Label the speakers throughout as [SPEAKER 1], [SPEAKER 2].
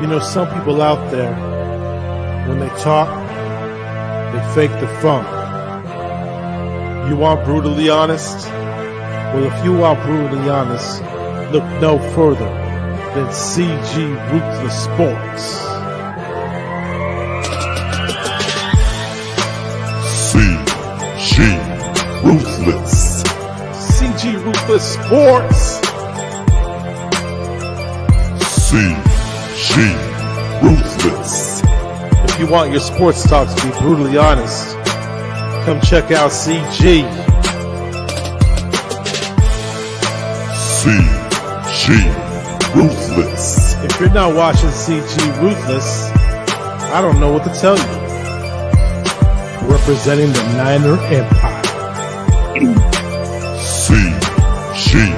[SPEAKER 1] You know, some people out there, when they talk, they fake the funk. You want brutally honest? Well, if you want brutally honest, look no further than CG Ruthless Sports.
[SPEAKER 2] CG Ruthless.
[SPEAKER 1] CG Ruthless Sports.
[SPEAKER 2] CG Ruthless.
[SPEAKER 1] If you want your sports talk to be brutally honest, come check out CG.
[SPEAKER 2] CG Ruthless.
[SPEAKER 1] If you're not watching CG Ruthless, I don't know what to tell you. Representing the Niner Empire.
[SPEAKER 2] CG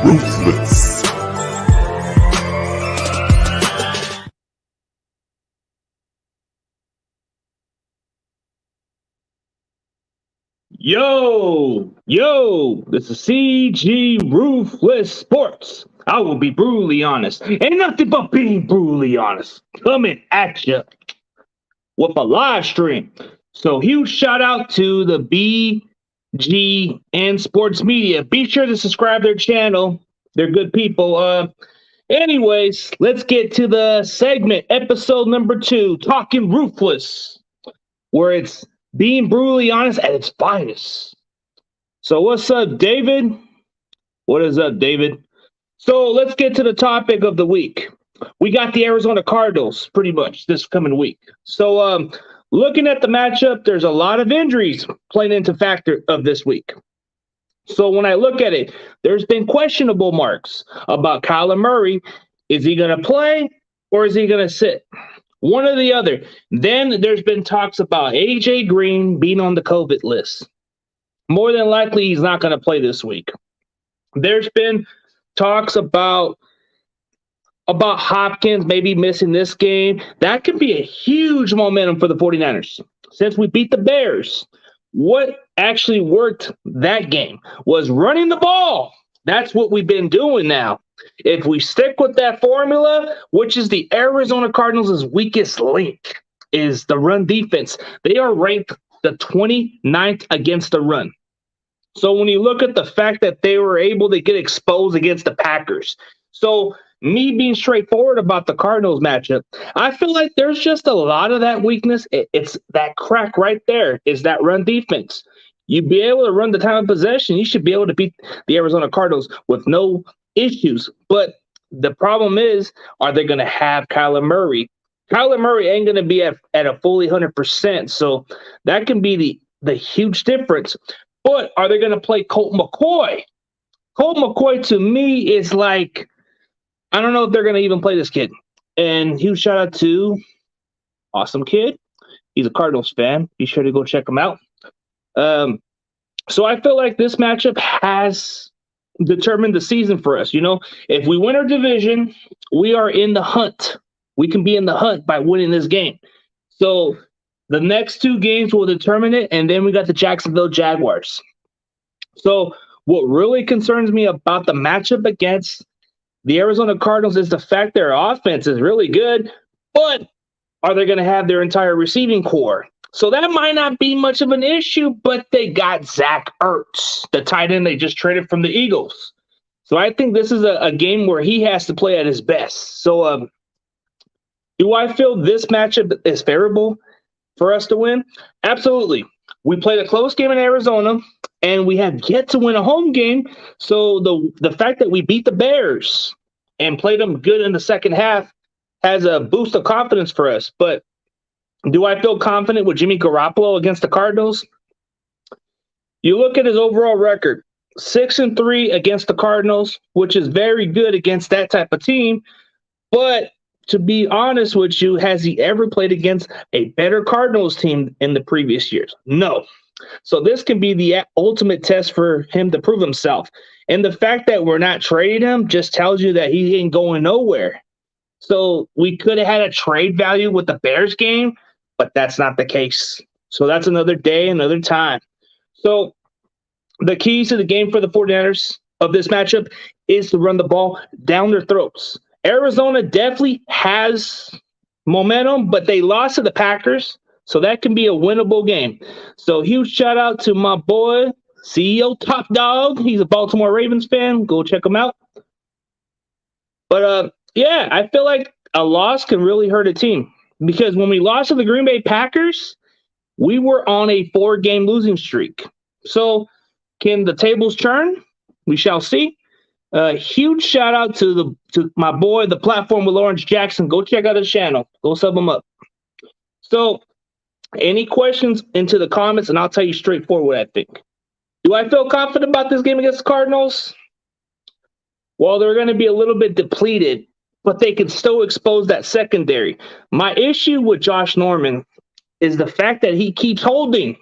[SPEAKER 2] Ruthless.
[SPEAKER 3] Yo, this is CG Ruthless Sports. I will be brutally honest. Ain't nothing but being brutally honest. Coming at you with a live stream. So huge shout out to the BGN Sports Media. Be sure to subscribe to their channel. They're good people. Anyways, let's get to the segment, episode number 2, Talking Ruthless, where it's being brutally honest at its finest. So what's up, David? What is up, David? So let's get to the topic of the week. We got the Arizona Cardinals pretty much this coming week. So looking at the matchup, there's a lot of injuries playing into factor of this week. So when I look at it, there's been questionable marks about Kyler Murray. Is he going to play or is he going to sit? One or the other. Then there's been talks about AJ Green being on the COVID list. More than likely, he's not going to play this week. There's been talks about Hopkins maybe missing this game. That could be a huge momentum for the 49ers. Since we beat the Bears, what actually worked that game was running the ball. That's what we've been doing now. If we stick with that formula, which is the Arizona Cardinals' weakest link, is the run defense. They are ranked the 29th against the run. So when you look at the fact that they were able to get exposed against the Packers. So me being straightforward about the Cardinals matchup, I feel like there's just a lot of that weakness. It's that crack right there is that run defense. You'd be able to run the time of possession. You should be able to beat the Arizona Cardinals with no issues. But the problem is, are they going to have Kyler Murray? Kyler Murray ain't going to be at a fully 100%. So that can be the huge difference. But are they going to play Colt McCoy? Colt McCoy to me is like, I don't know if they're going to even play this kid. And huge shout out to Awesome Kid. He's a Cardinals fan. Be sure to go check him out. So I feel like this matchup has determined the season for us. You know, if we win our division, we are in the hunt. We can be in the hunt by winning this game. So the next 2 games will determine it, and then we got the Jacksonville Jaguars. So what really concerns me about the matchup against the Arizona Cardinals is the fact their offense is really good, but are they going to have their entire receiving core? So that might not be much of an issue, but they got Zach Ertz, the tight end they just traded from the Eagles. So I think this is a game where he has to play at his best. So do I feel this matchup is favorable for us to win? Absolutely. We played a close game in Arizona, and we have yet to win a home game. So the fact that we beat the Bears and played them good in the second half has a boost of confidence for us. But do I feel confident with Jimmy Garoppolo against the Cardinals? You look at his overall record, 6-3 against the Cardinals, which is very good against that type of team. But to be honest with you, has he ever played against a better Cardinals team in the previous years? No. So this can be the ultimate test for him to prove himself. And the fact that we're not trading him just tells you that he ain't going nowhere. So we could have had a trade value with the Bears game, but that's not the case. So that's another day, another time. So the keys to the game for the 49ers of this matchup is to run the ball down their throats. Arizona definitely has momentum, but they lost to the Packers, so that can be a winnable game. So huge shout out to my boy, CEO Top Dog. He's a Baltimore Ravens fan. Go check him out. But yeah, I feel like a loss can really hurt a team because when we lost to the Green Bay Packers, we were on a 4-game losing streak. So can the tables turn? We shall see. Huge shout out to my boy, the platform with Lawrence Jackson. Go check out his channel. Go sub him up. So, any questions into the comments, and I'll tell you straightforward what I think. Do I feel confident about this game against the Cardinals? Well, they're going to be a little bit depleted, but they can still expose that secondary. My issue with Josh Norman is the fact that he keeps holding.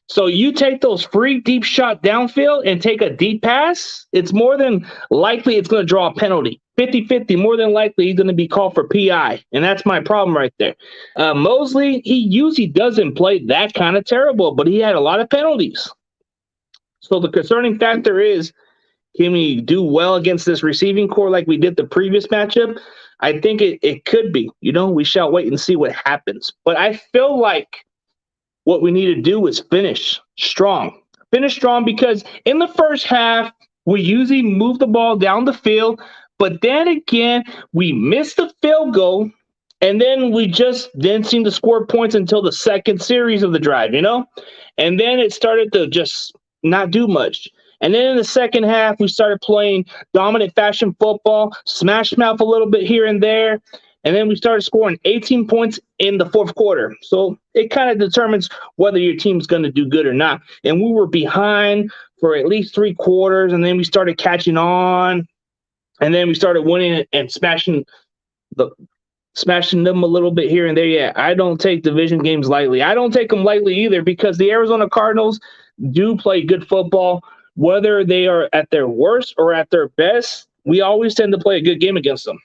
[SPEAKER 3] So you take those free deep shot downfield and take a deep pass, it's more than likely it's going to draw a penalty. 50-50, more than likely he's going to be called for PI, and that's my problem right there. Mosley, he usually doesn't play that kind of terrible, but he had a lot of penalties. So the concerning factor is, can we do well against this receiving core like we did the previous matchup? I think it could be. We shall wait and see what happens. But I feel like what we need to do is finish strong. Finish strong because in the first half, we usually move the ball down the field, but then again, we miss the field goal, and then we just didn't seem to score points until the second series of the drive, And then it started to just not do much. And then in the second half, we started playing dominant fashion football, smash mouth a little bit here and there. And then we started scoring 18 points in the fourth quarter. So it kind of determines whether your team's going to do good or not. And we were behind for at least 3 quarters, and then we started catching on. And then we started winning and smashing them a little bit here and there. Yeah, I don't take division games lightly. I don't take them lightly either because the Arizona Cardinals do play good football. Whether they are at their worst or at their best, we always tend to play a good game against them.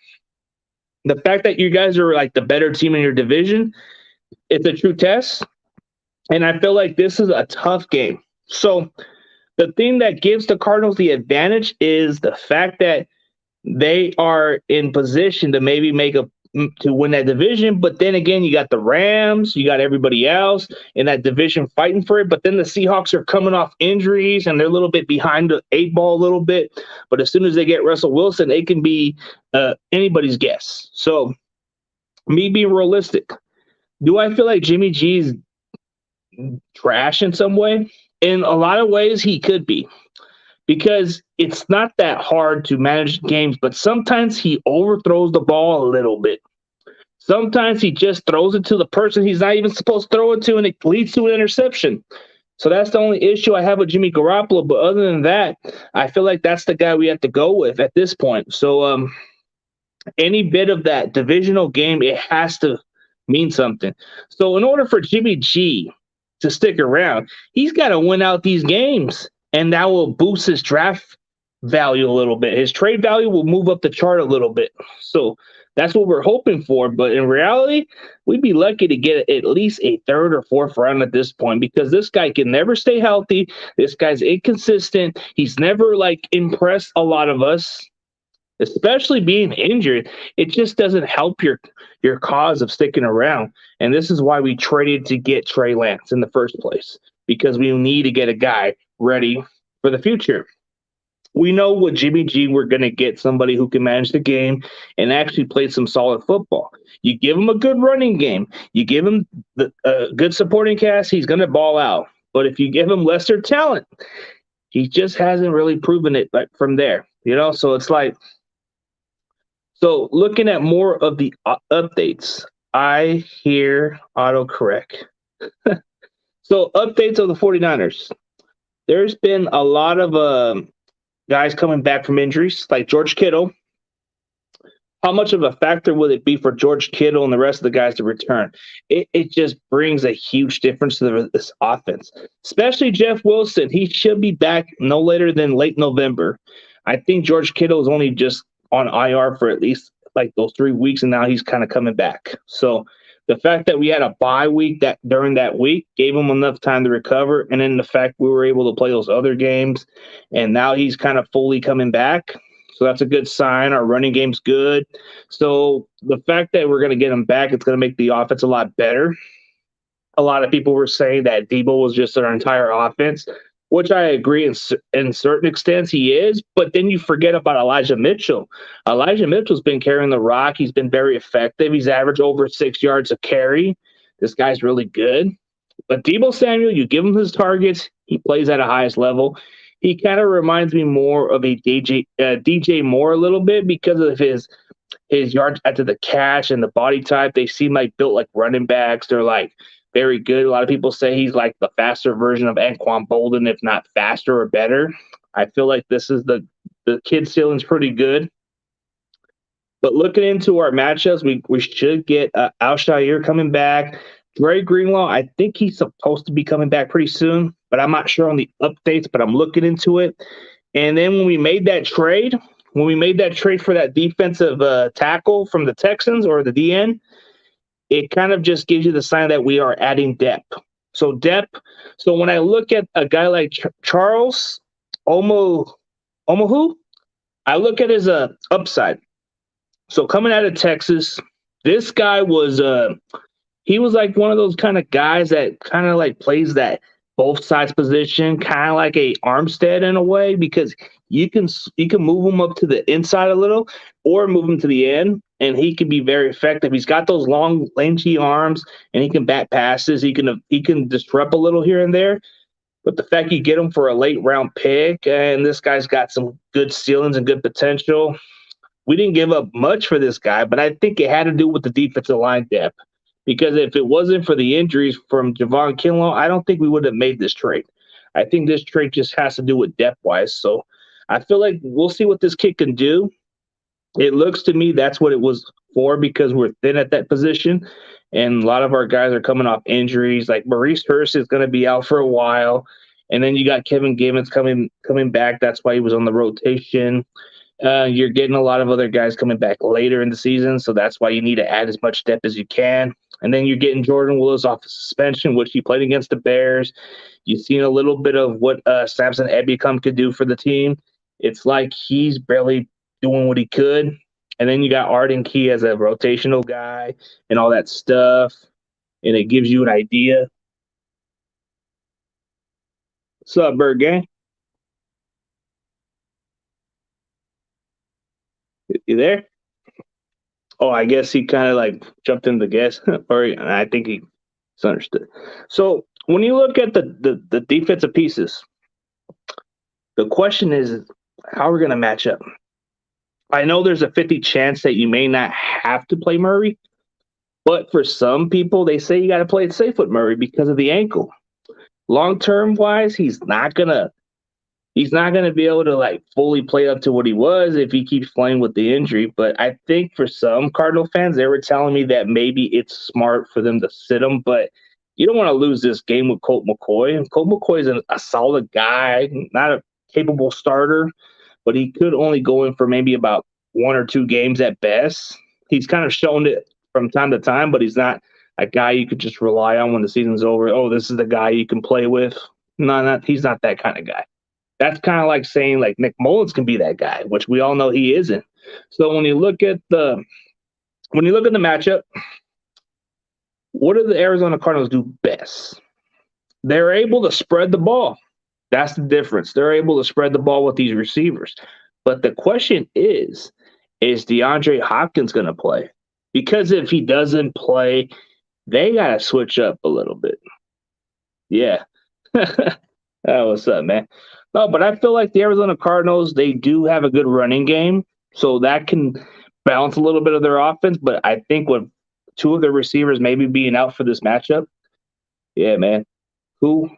[SPEAKER 3] The fact that you guys are like the better team in your division, it's a true test. And I feel like this is a tough game. So the thing that gives the Cardinals the advantage is the fact that they are in position to maybe to win that division. But then again, you got the Rams, you got everybody else in that division fighting for it. But then the Seahawks are coming off injuries and they're a little bit behind the 8 ball a little bit. But as soon as they get Russell Wilson, it can be anybody's guess. So me being realistic, do I feel like Jimmy G's trash in some way? In a lot of ways, he could be. Because it's not that hard to manage games, but sometimes he overthrows the ball a little bit. Sometimes he just throws it to the person he's not even supposed to throw it to, and it leads to an interception. So that's the only issue I have with Jimmy Garoppolo. But other than that, I feel like that's the guy we have to go with at this point. So any bit of that divisional game, it has to mean something. So in order for Jimmy G to stick around, he's got to win out these games. And that will boost his draft value a little bit. His trade value will move up the chart a little bit. So that's what we're hoping for. But in reality, we'd be lucky to get at least a 3rd or 4th round at this point because this guy can never stay healthy. This guy's inconsistent. He's never impressed a lot of us, especially being injured. It just doesn't help your cause of sticking around. And this is why we traded to get Trey Lance in the first place, because we need to get a guy ready for the future. We know with Jimmy G, we're going to get somebody who can manage the game and actually play some solid football. You give him a good running game, you give him the good supporting cast, he's going to ball out. But if you give him lesser talent, he just hasn't really proven it from there. So it's so looking at more of the updates, I hear autocorrect. So updates of the 49ers. There's been a lot of guys coming back from injuries, like George Kittle. How much of a factor will it be for George Kittle and the rest of the guys to return? It just brings a huge difference to this offense, especially Jeff Wilson. He should be back no later than late November. I think George Kittle is only just on IR for at least those 3 weeks, and now he's kind of coming back. So the fact that we had a bye week during that week gave him enough time to recover, and then the fact we were able to play those other games, and now he's kind of fully coming back. So that's a good sign. Our running game's good. So the fact that we're going to get him back, it's going to make the offense a lot better. A lot of people were saying that Debo was just our entire offense, which I agree in certain extents he is. But then you forget about Elijah Mitchell. Elijah Mitchell's been carrying the rock. He's been very effective. He's averaged over 6 yards a carry. This guy's really good. But Debo Samuel, you give him his targets, he plays at a highest level. He kind of reminds me more of a DJ Moore a little bit because of his yards after the catch and the body type. They seem like built like running backs. They're like very good. A lot of people say he's like the faster version of Anquan Bolden, if not faster or better. I feel like this is the kid ceiling's pretty good. But looking into our matchups, we should get Alshire coming back. Dre Greenlaw, I think he's supposed to be coming back pretty soon, but I'm not sure on the updates, but I'm looking into it. And then when we made that trade for that defensive tackle from the Texans or the DN, it kind of just gives you the sign that we are adding depth. So when I look at a guy like Charles Omohu, I look at his upside. So coming out of Texas, this guy was he was like one of those kind of guys that kind of like plays that both sides position, kind of like a Armstead in a way, because you can move him up to the inside a little or move him to the end, and he can be very effective. He's got those long, lanky arms, and he can bat passes. He can disrupt a little here and there. But the fact you get him for a late round pick, and this guy's got some good ceilings and good potential. We didn't give up much for this guy, but I think it had to do with the defensive line depth. Because if it wasn't for the injuries from Javon Kinlaw, I don't think we would have made this trade. I think this trade just has to do with depth-wise. So I feel like we'll see what this kid can do. It looks to me that's what it was for, because we're thin at that position. And a lot of our guys are coming off injuries. Like Maurice Hurst is going to be out for a while. And then you got Kevin Gibbons coming back. That's why he was on the rotation. You're getting a lot of other guys coming back later in the season, so that's why you need to add as much depth as you can. And then you're getting Jordan Willis off of suspension, which he played against the Bears. You've seen a little bit of what Samson Ebukam could do for the team. It's like he's barely doing what he could. And then you got Arden Key as a rotational guy and all that stuff, and it gives you an idea. What's up, Bird Gang? You there? Oh, I guess he kind of like jumped in the gas, or I think he's understood. So when you look at the defensive pieces, the question is how we're going to match up. I know there's a 50 chance that you may not have to play Murray, but for some people, they say you got to play it safe with Murray because of the ankle. Long-term wise, he's not gonna be able to like fully play up to what he was if he keeps playing with the injury. But I think for some Cardinal fans, they were telling me that maybe it's smart for them to sit him. But you don't want to lose this game with Colt McCoy. Colt McCoy is a solid guy, not a capable starter, but he could only go in for maybe about 1 or 2 games at best. He's kind of shown it from time to time, but he's not a guy you could just rely on when the season's over. Oh, this is the guy you can play with. No, he's not that kind of guy. That's kind of like saying like Nick Mullins can be that guy, which we all know he isn't. So when you look at the matchup, what do the Arizona Cardinals do best? They're able to spread the ball. That's the difference. They're able to spread the ball with these receivers. But the question is DeAndre Hopkins going to play? Because if he doesn't play, they got to switch up a little bit. Yeah. What's up, man? No, but I feel like the Arizona Cardinals, they do have a good running game, so that can balance a little bit of their offense. But I think with 2 of their receivers maybe being out for this matchup, yeah, man. So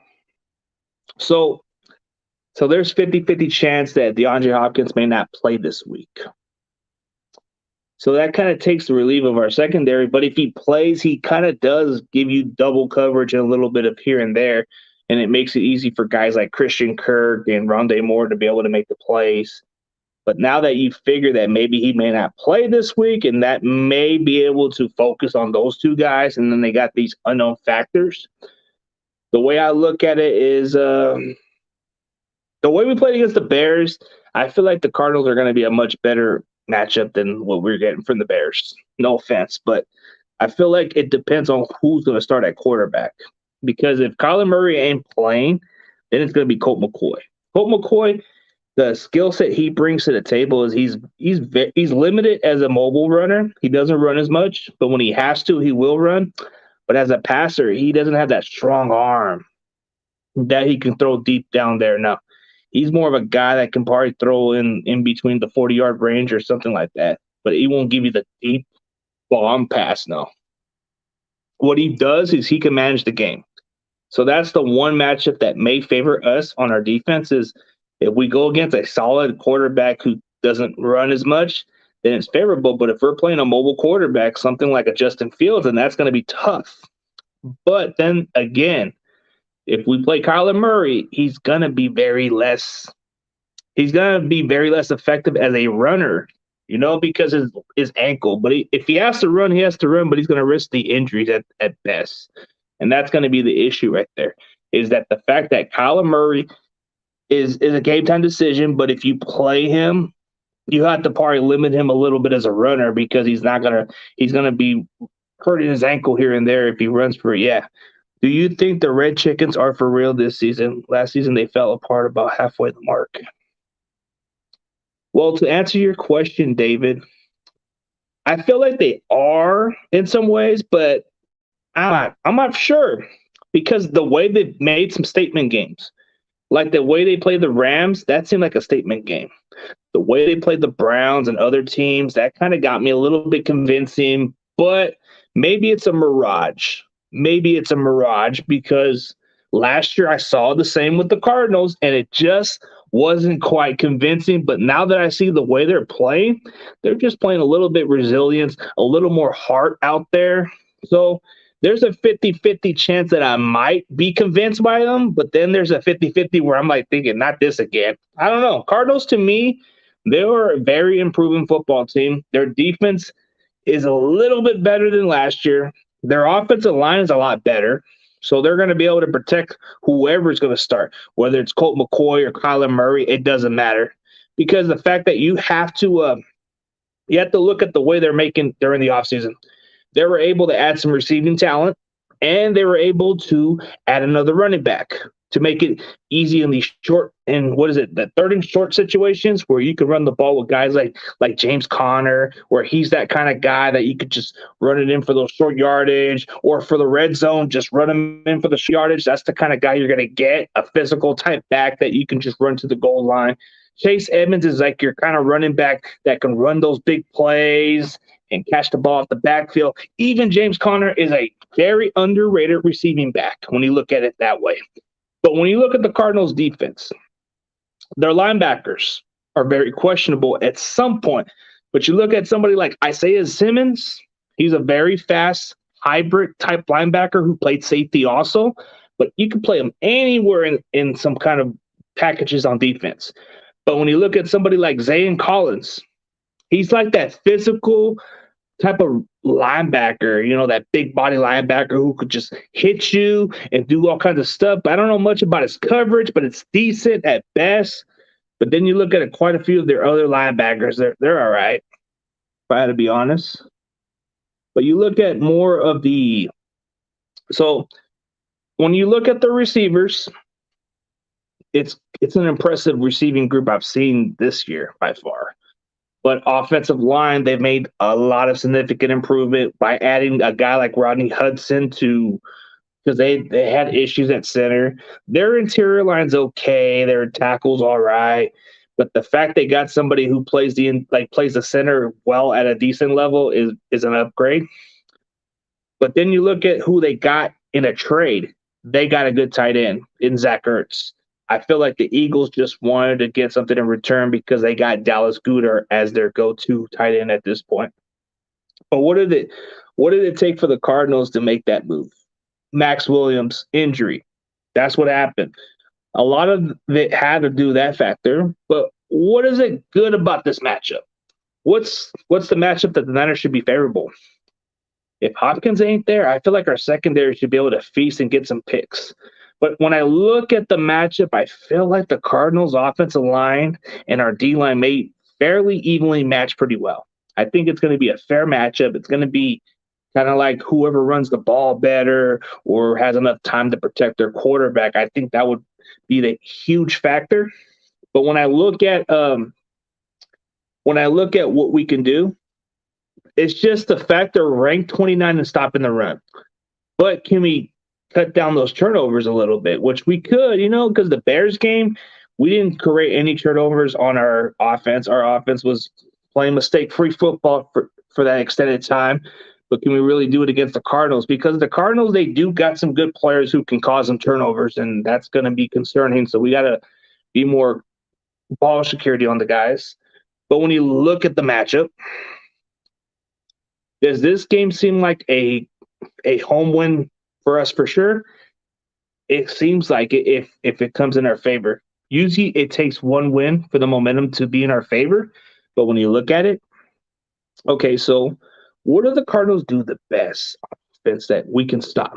[SPEAKER 3] there's 50-50 chance that DeAndre Hopkins may not play this week. So that kind of takes the relief of our secondary. But if he plays, he kind of does give you double coverage and a little bit of here and there. And it makes it easy for guys like Christian Kirk and Rondé Moore to be able to make the plays. But now that you figure that maybe he may not play this week, and that may be able to focus on those 2 guys, and then they got these unknown factors. The way I look at it is the way we played against the Bears, I feel like the Cardinals are going to be a much better matchup than what we're getting from the Bears. No offense, but I feel like it depends on who's going to start at quarterback. Because if Kyler Murray ain't playing, then it's going to be Colt McCoy. Colt McCoy, the skill set he brings to the table is he's limited as a mobile runner. He doesn't run as much, but when he has to, he will run. But as a passer, he doesn't have that strong arm that he can throw deep down there. Now, he's more of a guy that can probably throw in between the 40-yard range or something like that, but he won't give you the deep bomb pass. No. What he does is he can manage the game. So that's the one matchup that may favor us on our defense is if we go against a solid quarterback who doesn't run as much, then it's favorable. But if we're playing a mobile quarterback, something like a Justin Fields, then that's going to be tough. But then again, if we play Kyler Murray, he's going to be very less effective as a runner, because his ankle. But if he has to run, he has to run, but he's going to risk the injuries at best. And that's going to be the issue right there, is that the fact that Kyler Murray is a game time decision, but if you play him, you have to probably limit him a little bit as a runner because he's going to be hurting his ankle here and there if he runs for it. Yeah. Do you think the Red Chickens are for real this season? Last season, they fell apart about halfway the mark. Well, to answer your question, David, I feel like they are in some ways, but I'm not sure because the way they've made some statement games, like the way they play the Rams, that seemed like a statement game. The way they played the Browns and other teams, that kind of got me a little bit convincing, but maybe it's a mirage. Maybe it's a mirage because last year I saw the same with the Cardinals and it just wasn't quite convincing. But now that I see the way they're playing, they're just playing a little bit resilience, a little more heart out there. So there's a 50-50 chance that I might be convinced by them, but then there's a 50-50 where I'm like thinking, not this again. I don't know. Cardinals, to me, they are a very improving football team. Their defense is a little bit better than last year. Their offensive line is a lot better, so they're going to be able to protect whoever's going to start, whether it's Colt McCoy or Kyler Murray. It doesn't matter because the fact that you have to look at the way they're making during the offseason. They were able to add some receiving talent, and they were able to add another running back to make it easy in these short and the third and short situations where you can run the ball with guys like James Conner, where he's that kind of guy that you could just run it in for those short yardage, or for the red zone, just run him in for the short yardage. That's the kind of guy you're going to get, a physical type back that you can just run to the goal line. Chase Edmonds is like your kind of running back that can run those big plays and catch the ball at the backfield. Even James Conner is a very underrated receiving back when you look at it that way. But when you look at the Cardinals' defense, their linebackers are very questionable at some point. But you look at somebody like Isaiah Simmons, he's a very fast hybrid type linebacker who played safety also. But you can play him anywhere in some kind of packages on defense. But when you look at somebody like Zayn Collins, he's like that physical type of linebacker, that big body linebacker who could just hit you and do all kinds of stuff. But I don't know much about his coverage, but it's decent at best. But then you look at quite a few of their other linebackers, they're all right, if I had to be honest. But you look at more of so when you look at the receivers, it's an impressive receiving group I've seen this year by far. But offensive line, they've made a lot of significant improvement by adding a guy like Rodney Hudson because they had issues at center. Their interior line's okay. Their tackle's all right. But the fact they got somebody who plays the center well at a decent level is an upgrade. But then you look at who they got in a trade. They got a good tight end in Zach Ertz. I feel like the Eagles just wanted to get something in return because they got Dallas Goedert as their go-to tight end at this point. But what did it take for the Cardinals to make that move? Max Williams injury. That's what happened. A lot of it had to do that factor. But what is it good about this matchup? What's the matchup that the Niners should be favorable? If Hopkins ain't there, I feel like our secondary should be able to feast and get some picks. But when I look at the matchup, I feel like the Cardinals' offensive line and our D line may fairly evenly match pretty well. I think it's going to be a fair matchup. It's going to be kind of like whoever runs the ball better or has enough time to protect their quarterback. I think that would be the huge factor. But when I look at what we can do, it's just the fact they're ranked 29 and stopping the run. But can we cut down those turnovers a little bit, which we could, because the Bears game, we didn't create any turnovers on our offense. Our offense was playing mistake-free football for that extended time. But can we really do it against the Cardinals? Because the Cardinals, they do got some good players who can cause them turnovers, and that's going to be concerning. So we got to be more ball security on the guys. But when you look at the matchup, does this game seem like a home win for us for sure? It seems like if it comes in our favor. Usually it takes one win for the momentum to be in our favor. But when you look at it, okay, so what do the Cardinals do the best offense that we can stop?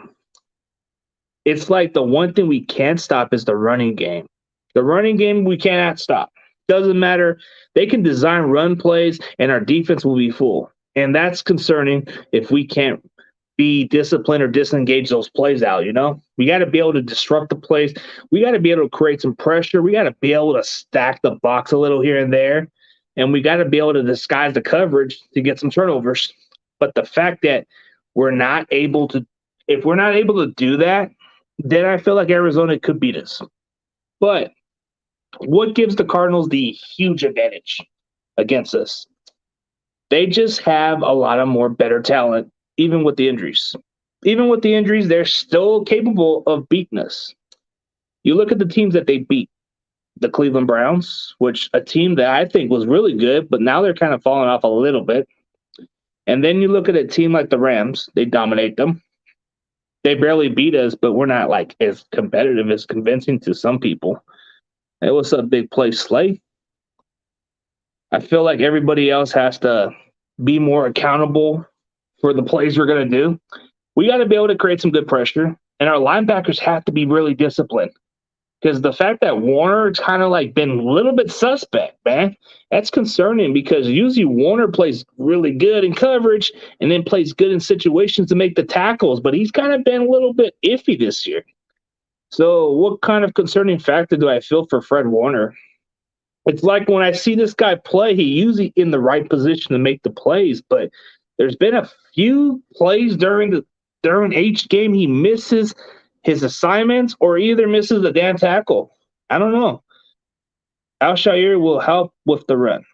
[SPEAKER 3] It's like the one thing we can't stop is the running game. The running game we cannot stop. Doesn't matter. They can design run plays, and our defense will be full. And that's concerning if we can't be disciplined or disengage those plays out, We got to be able to disrupt the plays. We got to be able to create some pressure. We got to be able to stack the box a little here and there. And we got to be able to disguise the coverage to get some turnovers. But the fact that if we're not able to do that, then I feel like Arizona could beat us. But what gives the Cardinals the huge advantage against us? They just have a lot of more better talent, even with the injuries. Even with the injuries, they're still capable of beating us. You look at the teams that they beat. The Cleveland Browns, which a team that I think was really good, but now they're kind of falling off a little bit. And then you look at a team like the Rams, they dominate them. They barely beat us, but we're not like as competitive as convincing to some people. Hey, what's up, big play Slay? I feel like everybody else has to be more accountable for the plays we're going to do. We got to be able to create some good pressure, and our linebackers have to be really disciplined. Because the fact that Warner's kind of like been a little bit suspect, man, that's concerning because usually Warner plays really good in coverage and then plays good in situations to make the tackles, but he's kind of been a little bit iffy this year. So what kind of concerning factor do I feel for Fred Warner? It's like when I see this guy play, he usually in the right position to make the plays, but there's been a few plays during each game he misses his assignments or either misses the damn tackle. I don't know. Al-Shaair will help with the run.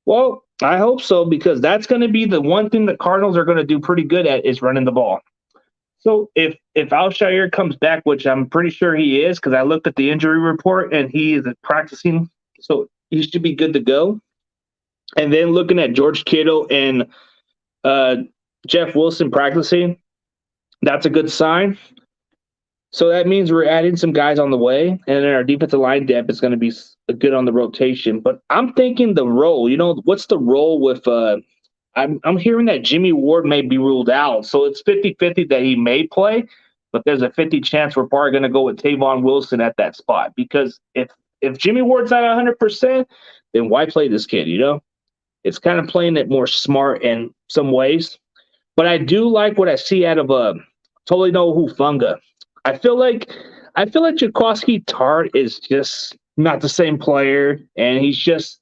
[SPEAKER 3] Well, I hope so because that's going to be the one thing the Cardinals are going to do pretty good at is running the ball. So if Al-Shaair comes back, which I'm pretty sure he is because I looked at the injury report and he is practicing, so he should be good to go. And then looking at George Kittle and Jeff Wilson practicing, that's a good sign. So that means we're adding some guys on the way, and then our defensive line depth is going to be good on the rotation. But I'm thinking the role, what's the role with I'm hearing that Jimmy Ward may be ruled out. So it's 50-50 that he may play, but there's a 50 chance we're probably going to go with Tavon Wilson at that spot. Because if Jimmy Ward's not 100%, then why play this kid, It's kind of playing it more smart in some ways. But I do like what I see out of Tolino Hufanga. I feel like Jaquiski Tartt is just not the same player, and he's just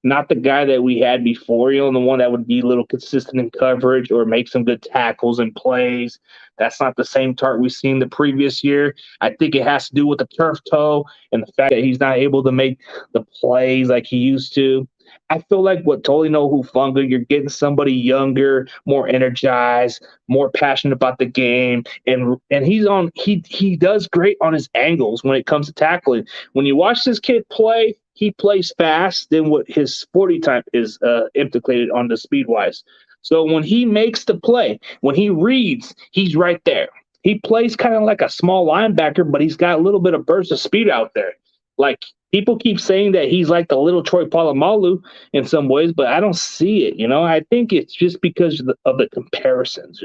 [SPEAKER 3] not the guy that we had before, the one that would be a little consistent in coverage or make some good tackles and plays. That's not the same Tartt we've seen the previous year. I think it has to do with the turf toe and the fact that he's not able to make the plays like he used to. I feel like with Tolino Hufanga, you're getting somebody younger, more energized, more passionate about the game, and he does great on his angles when it comes to tackling. When you watch this kid play, he plays fast than what his 40 time is implicated on the speed wise. So when he makes the play, when he reads, he's right there. He plays kind of like a small linebacker, but he's got a little bit of burst of speed out there. Like people keep saying that he's like the little Troy Polamalu in some ways, but I don't see it. I think it's just because of the comparisons.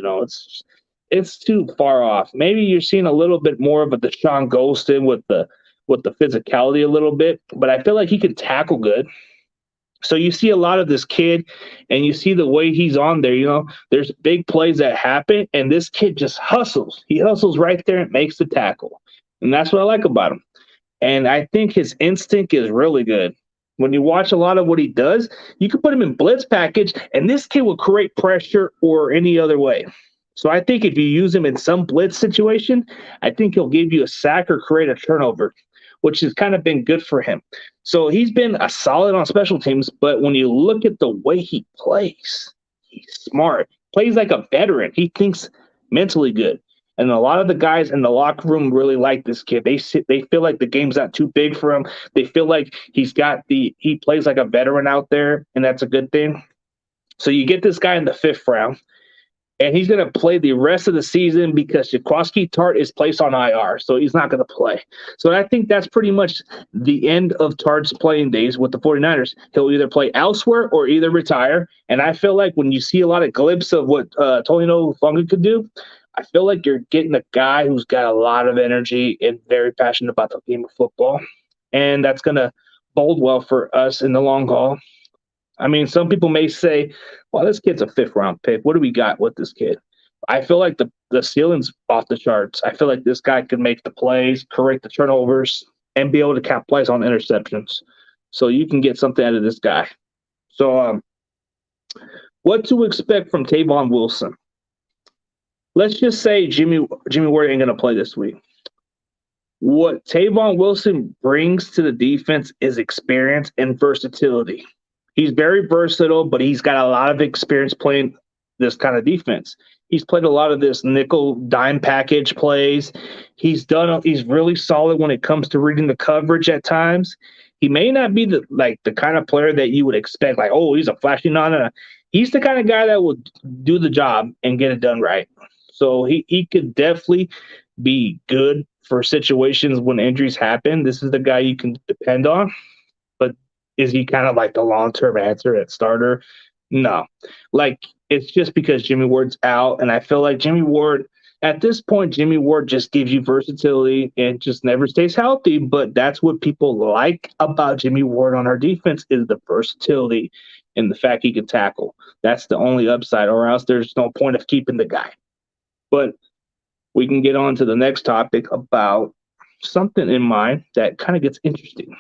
[SPEAKER 3] it's too far off. Maybe you're seeing a little bit more of a Deshaun Golston with the physicality a little bit, but I feel like he can tackle good. So you see a lot of this kid, and you see the way he's on there. There's big plays that happen, and this kid just hustles. He hustles right there and makes the tackle, and that's what I like about him. And I think his instinct is really good. When you watch a lot of what he does, you can put him in blitz package, and this kid will create pressure or any other way. So I think if you use him in some blitz situation, I think he'll give you a sack or create a turnover, which has kind of been good for him. So he's been a solid on special teams, but when you look at the way he plays, he's smart. Plays like a veteran. He thinks mentally good. And a lot of the guys in the locker room really like this kid. They feel like the game's not too big for him. They feel like he plays like a veteran out there, and that's a good thing. So you get this guy in the 5th round, and he's going to play the rest of the season because Jaquiski Tart is placed on IR, so he's not going to play. So I think that's pretty much the end of Tart's playing days with the 49ers. He'll either play elsewhere or either retire, and I feel like when you see a lot of glimpses of what Tolino Funga could do, I feel like you're getting a guy who's got a lot of energy and very passionate about the game of football, and that's going to bode well for us in the long haul. I mean, some people may say, well, this kid's a 5th-round pick. What do we got with this kid? I feel like the ceiling's off the charts. I feel like this guy could make the plays, correct the turnovers, and be able to capitalize on interceptions. So you can get something out of this guy. So what to expect from Tavon Wilson? Let's just say Jimmy Ward ain't going to play this week. What Tavon Wilson brings to the defense is experience and versatility. He's very versatile, but he's got a lot of experience playing this kind of defense. He's played a lot of this nickel dime package plays. He's really solid when it comes to reading the coverage at times. He may not be the kind of player that you would expect, like, oh, he's a flashy. No. He's the kind of guy that will do the job and get it done right. So he could definitely be good for situations when injuries happen. This is the guy you can depend on. But is he kind of like the long-term answer at starter? No. It's just because Jimmy Ward's out, and I feel like at this point, Jimmy Ward just gives you versatility and just never stays healthy, but that's what people like about Jimmy Ward on our defense is the versatility and the fact he can tackle. That's the only upside, or else there's no point of keeping the guy. But we can get on to the next topic about something in mind that kind of gets interesting.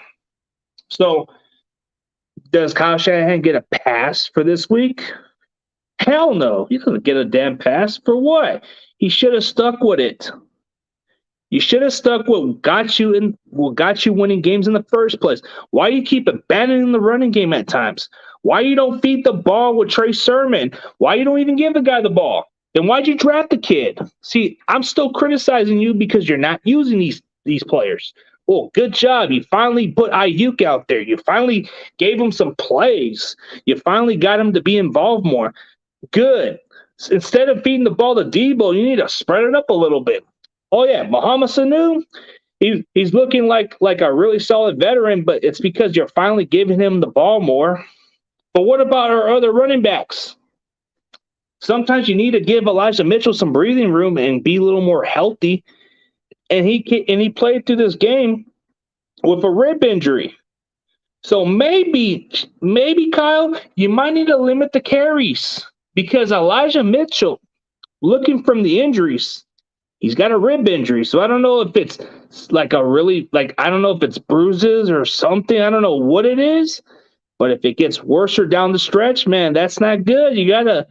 [SPEAKER 3] So, does Kyle Shanahan get a pass for this week? Hell no. He doesn't get a damn pass. For what? He should have stuck with it. You should have stuck with what got you winning games in the first place. Why you keep abandoning the running game at times? Why you don't feed the ball with Trey Sermon? Why you don't even give the guy the ball? Then why'd you draft the kid? See, I'm still criticizing you because you're not using these players. Well, good job. You finally put Ayuk out there. You finally gave him some plays. You finally got him to be involved more. Good. Instead of feeding the ball to Debo, you need to spread it up a little bit. Oh, yeah, Mohamed Sanu, he's looking like a really solid veteran, but it's because you're finally giving him the ball more. But what about our other running backs? Sometimes you need to give Elijah Mitchell some breathing room and be a little more healthy. And he played through this game with a rib injury. So maybe, Kyle, you might need to limit the carries because Elijah Mitchell, looking from the injuries, he's got a rib injury. So I don't know if it's I don't know if it's bruises or something. I don't know what it is. But if it gets worse or down the stretch, man, that's not good. You gotta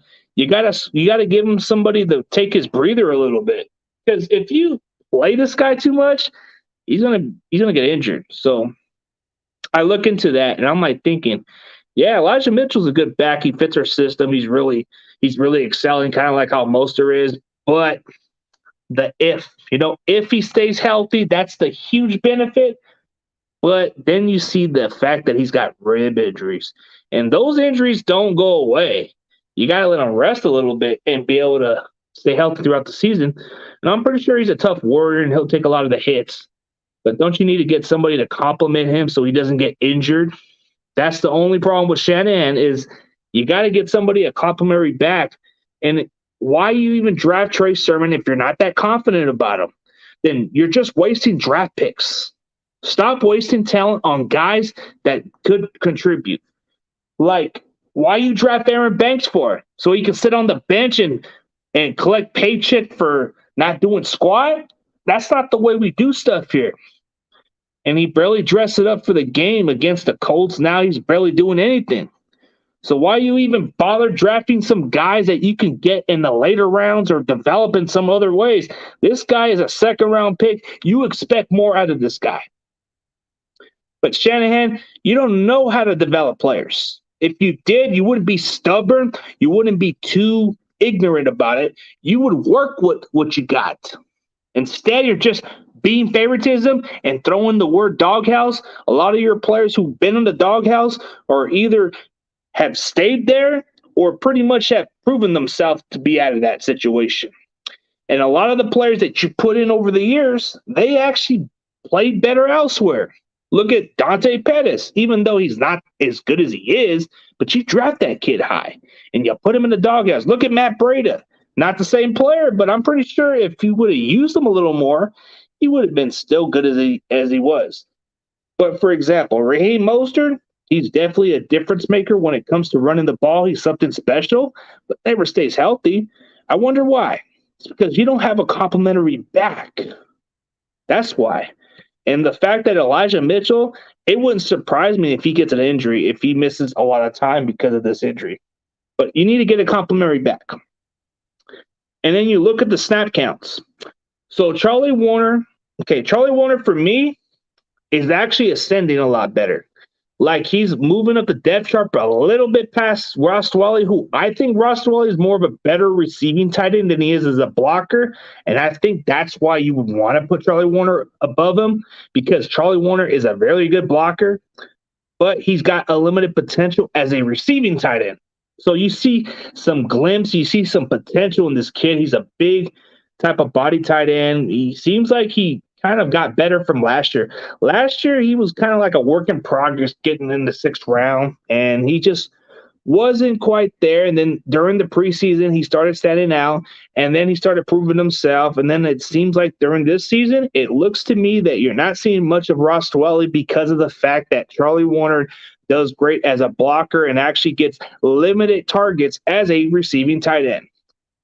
[SPEAKER 3] give him somebody to take his breather a little bit. Because if you play this guy too much, he's gonna get injured. So I look into that and I'm thinking, yeah, Elijah Mitchell's a good back. He fits our system. He's really excelling, kind of like how Mostert is. But if he stays healthy, that's the huge benefit. But then you see the fact that he's got rib injuries, and those injuries don't go away. You got to let him rest a little bit and be able to stay healthy throughout the season. And I'm pretty sure he's a tough warrior and he'll take a lot of the hits. But don't you need to get somebody to complement him so he doesn't get injured? That's the only problem with Shanahan is you got to get somebody a complimentary back. And why you even draft Trey Sermon if you're not that confident about him? Then you're just wasting draft picks. Stop wasting talent on guys that could contribute. Like, why you draft Aaron Banks for? So he can sit on the bench and collect paycheck for not doing squat? That's not the way we do stuff here. And he barely dressed it up for the game against the Colts. Now he's barely doing anything. So why you even bother drafting some guys that you can get in the later rounds or develop in some other ways? This guy is a second-round pick. You expect more out of this guy. But Shanahan, you don't know how to develop players. If you did, you wouldn't be stubborn. You wouldn't be too ignorant about it. You would work with what you got. Instead, you're just being favoritism and throwing the word doghouse. A lot of your players who've been in the doghouse are either have stayed there or pretty much have proven themselves to be out of that situation. And a lot of the players that you put in over the years, they actually played better elsewhere. Look at Dante Pettis, even though he's not as good as he is, but you draft that kid high and you put him in the doghouse. Look at Matt Breida. Not the same player, but I'm pretty sure if you would have used him a little more, he would have been still good as he was. But for example, Raheem Mostert, he's definitely a difference maker when it comes to running the ball. He's something special, but never stays healthy. I wonder why. It's because you don't have a complimentary back. That's why. And the fact that Elijah Mitchell, it wouldn't surprise me if he gets an injury, if he misses a lot of time because of this injury. But you need to get a complimentary back. And then you look at the snap counts. So Charlie Warner for me is actually ascending a lot better. Like he's moving up the depth chart a little bit past Ross Dwelley, who I think Ross Dwelley is more of a better receiving tight end than he is as a blocker. And I think that's why you would want to put Charlie Warner above him, because Charlie Warner is a very good blocker, but he's got a limited potential as a receiving tight end. So you see some glimpse, you see some potential in this kid. He's a big type of body tight end. He seems like he kind of got better from last year. Last year, he was kind of like a work in progress getting in the 6th round, and he just wasn't quite there. And then during the preseason, he started standing out, and then he started proving himself. And then it seems like during this season, it looks to me that you're not seeing much of Ross Dwelley because of the fact that Charlie Warner does great as a blocker and actually gets limited targets as a receiving tight end.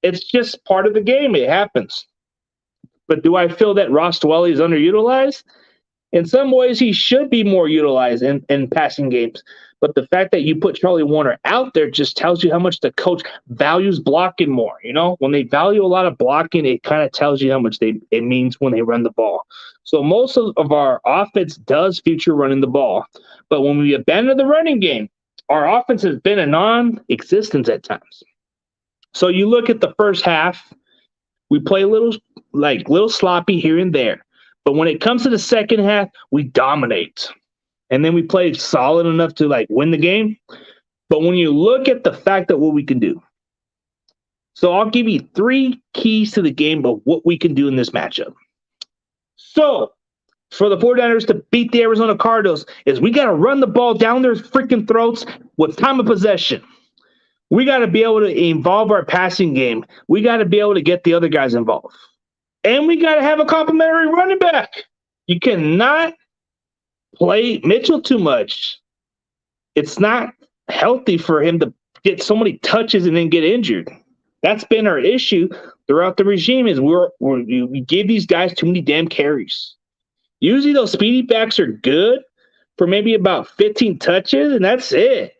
[SPEAKER 3] It's just part of the game. It happens. But do I feel that Ross Dwelley is underutilized? In some ways, he should be more utilized in passing games. But the fact that you put Charlie Warner out there just tells you how much the coach values blocking more. You know, when they value a lot of blocking, it kind of tells you how much it means when they run the ball. So most of our offense does feature running the ball. But when we abandon the running game, our offense has been a non-existence at times. So you look at the first half, we play a little sloppy here and there. But when it comes to the second half, we dominate. And then we play solid enough to win the game. But when you look at the fact that what we can do. So I'll give you 3 keys to the game of what we can do in this matchup. So for the 49ers to beat the Arizona Cardinals is we got to run the ball down their freaking throats with time of possession. We got to be able to involve our passing game. We got to be able to get the other guys involved. And we got to have a complimentary running back. You cannot play Mitchell too much. It's not healthy for him to get so many touches and then get injured. That's been our issue throughout the regime is we give these guys too many damn carries. Usually those speedy backs are good for maybe about 15 touches, and that's it.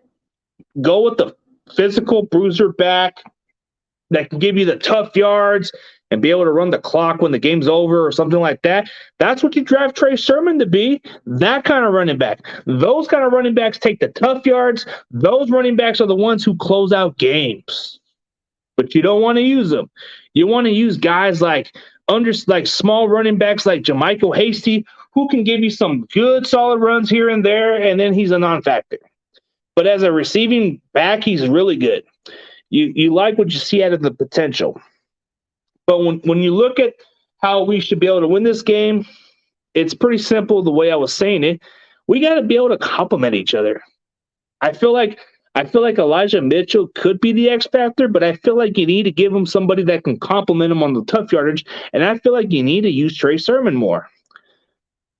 [SPEAKER 3] Go with the physical bruiser back that can give you the tough yards and be able to run the clock when the game's over or something like that. That's what you draft Trey Sermon to be, that kind of running back. Those kind of running backs take the tough yards. Those running backs are the ones who close out games. But you don't want to use them. You want to use guys like small running backs like Jermichael Hasty, who can give you some good solid runs here and there, and then he's a non-factor. But as a receiving back, he's really good. You like what you see out of the potential. But when you look at how we should be able to win this game, it's pretty simple the way I was saying it. We got to be able to complement each other. I feel like I feel like Elijah Mitchell could be the X factor, but I feel like you need to give him somebody that can complement him on the tough yardage, and I feel like you need to use Trey Sermon more.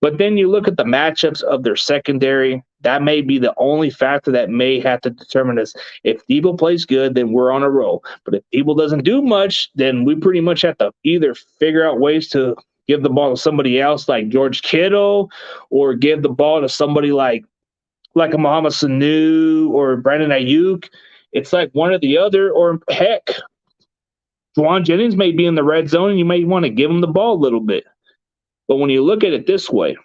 [SPEAKER 3] But then you look at the matchups of their secondary. That may be the only factor that may have to determine this. If Debo plays good, then we're on a roll. But if Debo doesn't do much, then we pretty much have to either figure out ways to give the ball to somebody else like George Kittle, or give the ball to somebody like a Mohamed Sanu or Brandon Ayuk. It's like one or the other, or heck, Juwan Jennings may be in the red zone and you may want to give him the ball a little bit. But when you look at it this way,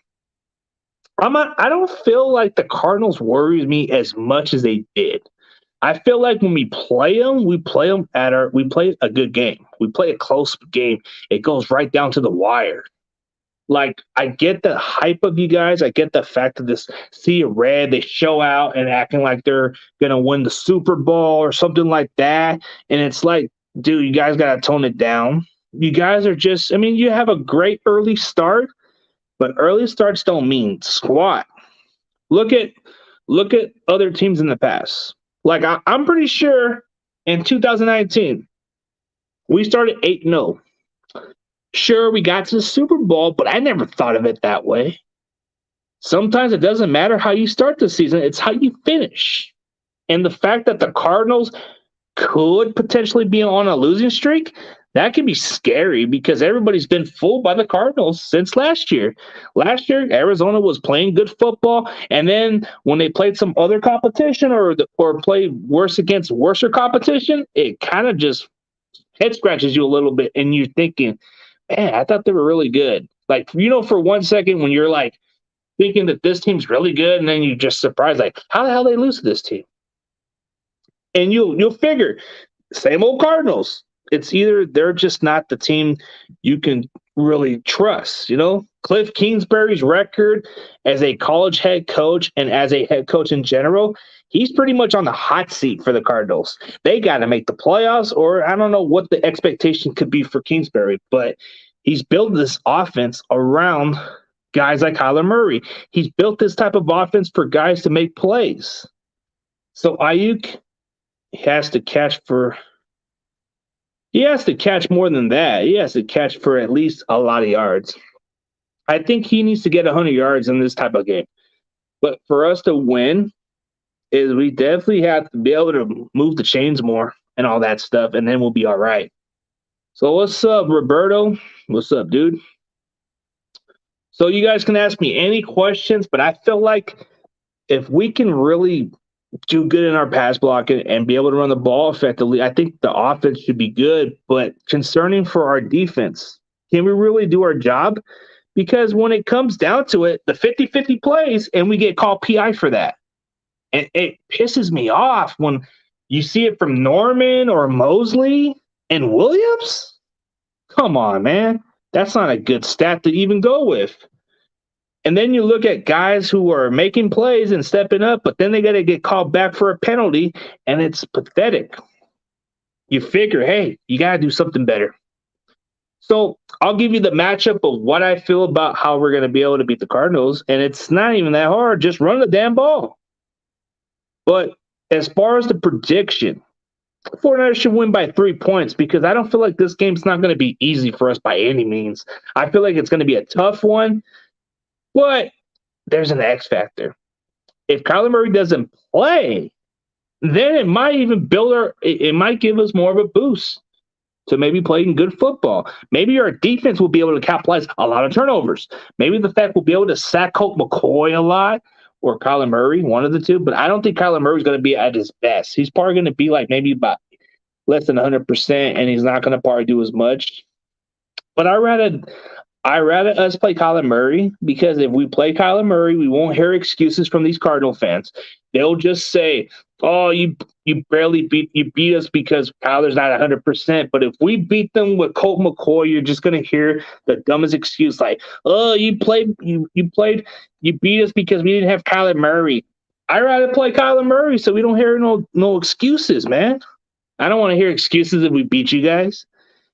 [SPEAKER 3] I don't feel like the Cardinals worries me as much as they did. I feel like when we play them we play a good game. We play a close game. It goes right down to the wire. Like, I get the hype of you guys. I get the fact of this sea of red. They show out and acting like they're going to win the Super Bowl or something like that. And it's like, dude, you guys got to tone it down. You guys are just, you have a great early start, but early starts don't mean squat. Look at other teams in the past. Like, I'm pretty sure in 2019, we started 8-0. Sure, we got to the Super Bowl, but I never thought of it that way. Sometimes it doesn't matter how you start the season, it's how you finish. And the fact that the Cardinals could potentially be on a losing streak, that can be scary because everybody's been fooled by the Cardinals since last year. Last year, Arizona was playing good football, and then when they played some other competition or played worse against worser competition, it kind of just head scratches you a little bit, and you're thinking, man, I thought they were really good. Like, for 1 second when you're like thinking that this team's really good, and then you're just surprised, like, how the hell they lose to this team? And you'll figure, same old Cardinals. It's either they're just not the team you can really trust. Cliff Kingsbury's record as a college head coach and as a head coach in general, he's pretty much on the hot seat for the Cardinals. They got to make the playoffs, or I don't know what the expectation could be for Kingsbury, but he's built this offense around guys like Kyler Murray. He's built this type of offense for guys to make plays. So Ayuk has to catch more than that. He has to catch for at least a lot of yards. I think he needs to get 100 yards in this type of game. But for us to win, is we definitely have to be able to move the chains more and all that stuff, and then we'll be all right. So what's up, Roberto? What's up, dude? So you guys can ask me any questions, but I feel like if we can really do good in our pass blocking and be able to run the ball effectively, I think the offense should be good. But concerning for our defense, can we really do our job? Because when it comes down to it, the 50-50 plays, and we get called PI for that. And it pisses me off when you see it from Norman or Mosley and Williams. Come on, man. That's not a good stat to even go with. And then you look at guys who are making plays and stepping up, but then they got to get called back for a penalty, and it's pathetic. You figure, hey, you got to do something better. So I'll give you the matchup of what I feel about how we're going to be able to beat the Cardinals, and it's not even that hard. Just run the damn ball. But as far as the prediction, 49ers should win by 3 points because I don't feel like this game's not going to be easy for us by any means. I feel like it's going to be a tough one, but there's an X factor. If Kyler Murray doesn't play, then it might even it might give us more of a boost to maybe playing good football. Maybe our defense will be able to capitalize a lot of turnovers. Maybe the fact we'll be able to sack Colt McCoy a lot or Kyler Murray, one of the two. But I don't think Kyler Murray's going to be at his best. He's probably going to be like maybe about less than 100%, and he's not going to probably do as much. But I rather us play Kyler Murray because if we play Kyler Murray, we won't hear excuses from these Cardinal fans. They'll just say, "Oh, you beat us because Kyler's not 100%." But if we beat them with Colt McCoy, you're just gonna hear the dumbest excuse like, "Oh, you beat us because we didn't have Kyler Murray." I'd rather play Kyler Murray so we don't hear no excuses, man. I don't want to hear excuses if we beat you guys.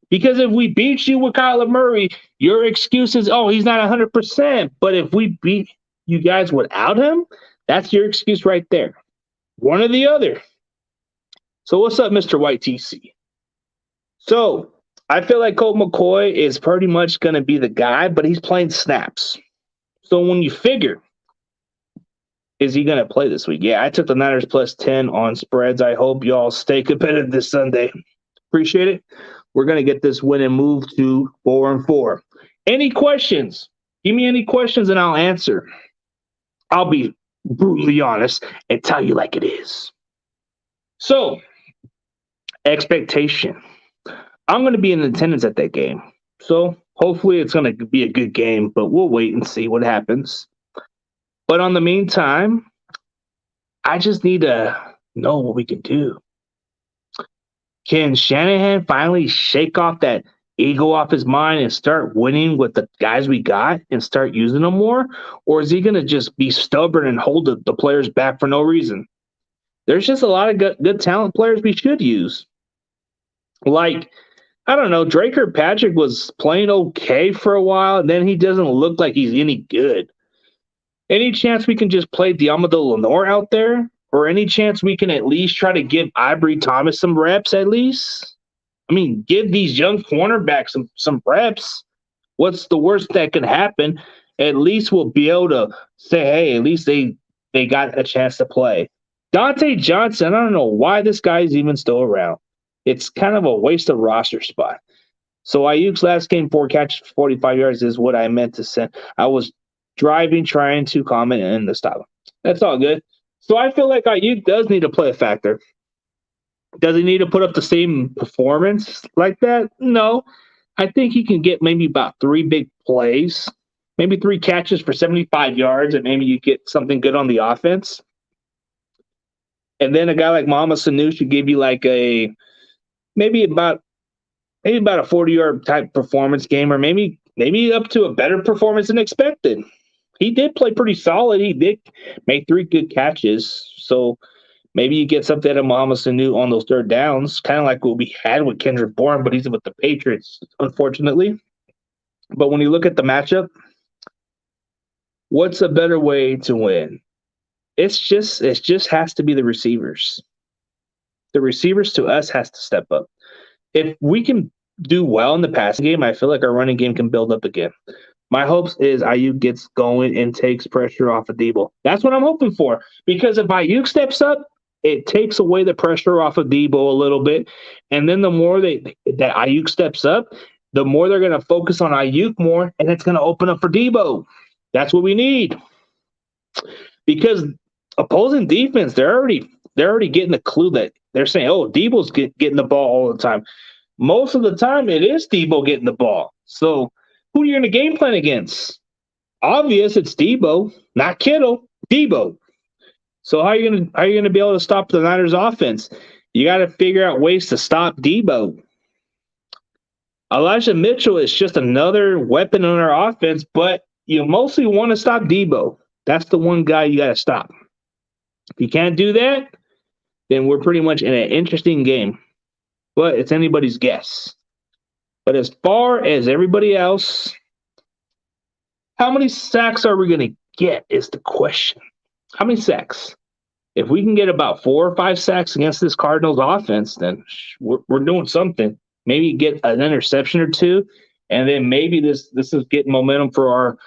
[SPEAKER 3] Because if we beat you with Kyler Murray, your excuse is, oh, he's not 100%. But if we beat you guys without him, that's your excuse right there. One or the other. So what's up, Mr. White TC? So I feel like Colt McCoy is pretty much going to be the guy, but he's playing snaps. So when you figure, is he going to play this week? Yeah, I took the Niners plus 10 on spreads. I hope y'all stay competitive this Sunday. Appreciate it. We're going to get this win and move to 4-4. Any questions? Give me any questions and I'll answer. I'll be brutally honest and tell you like it is. So, expectation. I'm going to be in attendance at that game. So, hopefully it's going to be a good game, but we'll wait and see what happens. But on the meantime, I just need to know what we can do. Can Shanahan finally shake off that ego off his mind and start winning with the guys we got and start using them more? Or is he going to just be stubborn and hold the players back for no reason? There's just a lot of good talent players we should use. Like, I don't know, Drake Patrick was playing okay for a while, and then he doesn't look like he's any good. Any chance we can just play Diamado Lenore out there? Or any chance we can at least try to give Ivory Thomas some reps at least? I mean, give these young cornerbacks some reps. What's the worst that could happen? At least we'll be able to say, hey, at least they got a chance to play. Dante Johnson, I don't know why this guy is even still around. It's kind of a waste of roster spot. So Ayuk's last game, 4 catches for 45 yards is what I meant to send. I was driving, trying to comment and to stop him. That's all good. So I feel like Ayuk does need to play a factor. Does he need to put up the same performance like that? No. I think he can get maybe about 3 big plays, maybe 3 catches for 75 yards, and maybe you get something good on the offense. And then a guy like Mama Sanu should give you like maybe about a 40-yard type performance game, or maybe up to a better performance than expected. He did play pretty solid. He did make 3 good catches. So maybe you get something out of Mama Sanu on those third downs, kind of like what we had with Kendrick Bourne, but he's with the Patriots, unfortunately. But when you look at the matchup, what's a better way to win? It just has to be the receivers. The receivers to us has to step up. If we can do well in the passing game, I feel like our running game can build up again. My hopes is Ayuk gets going and takes pressure off of Debo. That's what I'm hoping for. Because if Ayuk steps up, it takes away the pressure off of Debo a little bit. And then the more that Ayuk steps up, the more they're going to focus on Ayuk more, and it's going to open up for Debo. That's what we need. Because opposing defense, they're already getting the clue that they're saying, oh, Debo's getting the ball all the time. Most of the time, it is Debo getting the ball. So who are you going to game plan against? Obvious, it's Debo, not Kittle. Debo. So how are you going to be able to stop the Niners offense? You got to figure out ways to stop Debo. Elijah Mitchell is just another weapon on our offense, but you mostly want to stop Debo. That's the one guy you got to stop. If you can't do that, then we're pretty much in an interesting game. But it's anybody's guess. But as far as everybody else, how many sacks are we going to get is the question. How many sacks? If we can get about 4 or 5 sacks against this Cardinals offense, then we're doing something. Maybe get an interception or 2, and then maybe this is getting momentum for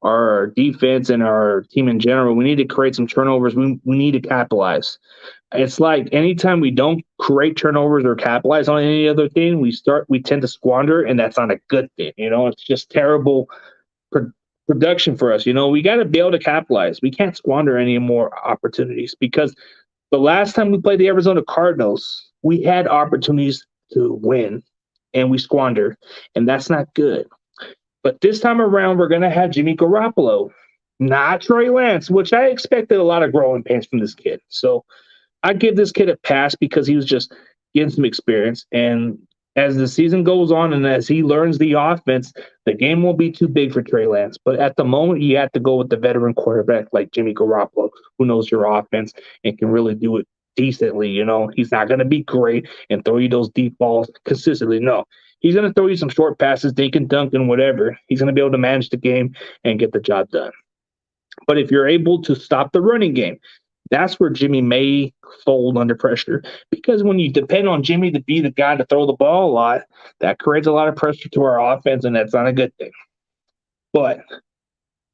[SPEAKER 3] our defense and our team in general. We need to create some turnovers. We need to capitalize. It's like anytime we don't create turnovers or capitalize on any other thing, we tend to squander, and that's not a good thing. It's just terrible production for us. We got to be able to capitalize. We can't squander any more opportunities, because the last time we played the Arizona Cardinals, we had opportunities to win, and we squandered, and that's not good. But this time around, we're going to have Jimmy Garoppolo, not Trey Lance, which I expected a lot of growing pains from this kid. So I give this kid a pass because he was just getting some experience. And as the season goes on and as he learns the offense, the game won't be too big for Trey Lance. But at the moment, you have to go with the veteran quarterback like Jimmy Garoppolo, who knows your offense and can really do it decently. He's not going to be great and throw you those deep balls consistently. No, he's going to throw you some short passes, dink and dunk and whatever. He's going to be able to manage the game and get the job done. But if you're able to stop the running game, That's where Jimmy may fold under pressure. Because when you depend on Jimmy to be the guy to throw the ball a lot, that creates a lot of pressure to our offense, and that's not a good thing. But